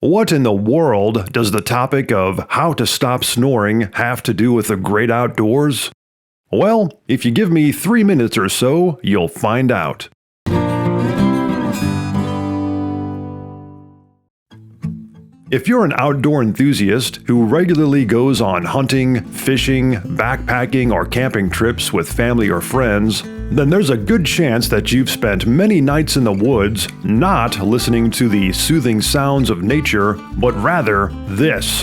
What in the world does the topic of how to stop snoring have to do with the great outdoors? Well, if you give me 3 minutes or so, you'll find out. If you're an outdoor enthusiast who regularly goes on hunting, fishing, backpacking, or camping trips with family or friends, then there's a good chance that you've spent many nights in the woods not listening to the soothing sounds of nature, but rather this.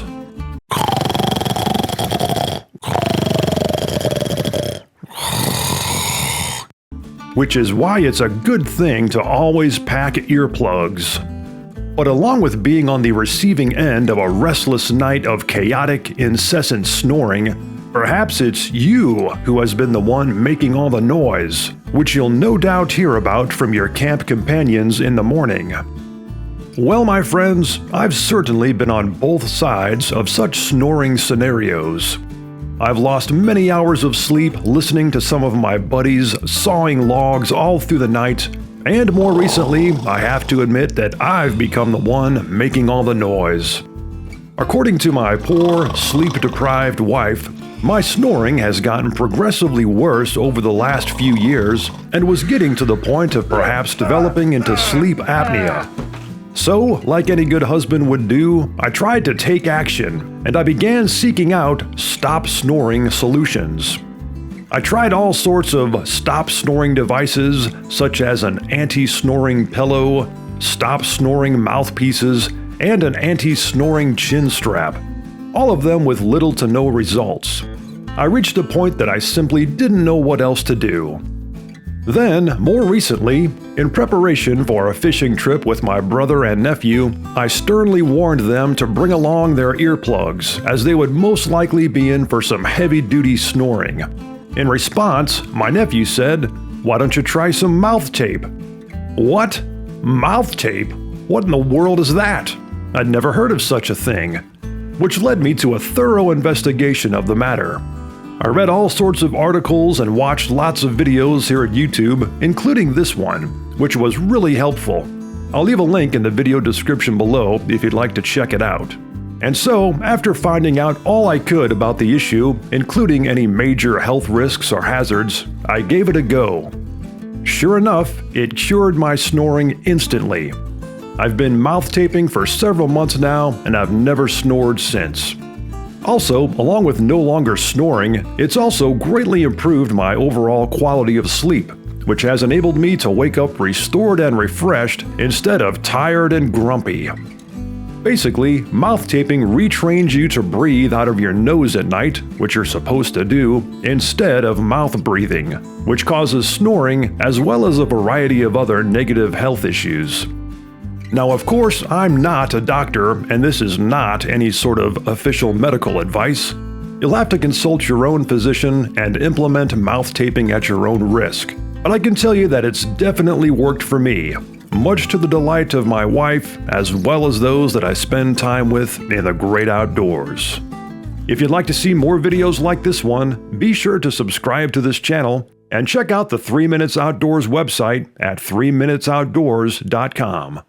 Which is why it's a good thing to always pack earplugs. But along with being on the receiving end of a restless night of chaotic, incessant snoring, perhaps it's you who has been the one making all the noise, which you'll no doubt hear about from your camp companions in the morning. Well, my friends, I've certainly been on both sides of such snoring scenarios. I've lost many hours of sleep listening to some of my buddies sawing logs all through the night, and more recently, I have to admit that I've become the one making all the noise. According to my poor, sleep-deprived wife, my snoring has gotten progressively worse over the last few years and was getting to the point of perhaps developing into sleep apnea. So, like any good husband would do, I tried to take action, and I began seeking out stop snoring solutions. I tried all sorts of stop snoring devices, such as an anti-snoring pillow, stop snoring mouthpieces, and an anti-snoring chin strap, all of them with little to no results. I reached a point that I simply didn't know what else to do. Then, more recently, in preparation for a fishing trip with my brother and nephew, I sternly warned them to bring along their earplugs, as they would most likely be in for some heavy-duty snoring. In response, my nephew said, "Why don't you try some mouth tape?" What? Mouth tape? What in the world is that? I'd never heard of such a thing. Which led me to a thorough investigation of the matter. I read all sorts of articles and watched lots of videos here at YouTube, including this one, which was really helpful. I'll leave a link in the video description below if you'd like to check it out. And so, after finding out all I could about the issue, including any major health risks or hazards, I gave it a go. Sure enough, it cured my snoring instantly. I've been mouth taping for several months now, and I've never snored since. Also, along with no longer snoring, it's also greatly improved my overall quality of sleep, which has enabled me to wake up restored and refreshed instead of tired and grumpy. Basically, mouth taping retrains you to breathe out of your nose at night, which you're supposed to do, instead of mouth breathing, which causes snoring as well as a variety of other negative health issues. Now, of course, I'm not a doctor, and this is not any sort of official medical advice. You'll have to consult your own physician and implement mouth taping at your own risk. But I can tell you that it's definitely worked for me, much to the delight of my wife, as well as those that I spend time with in the great outdoors. If you'd like to see more videos like this one, be sure to subscribe to this channel and check out the 3 Minutes Outdoors website at 3minutesoutdoors.com.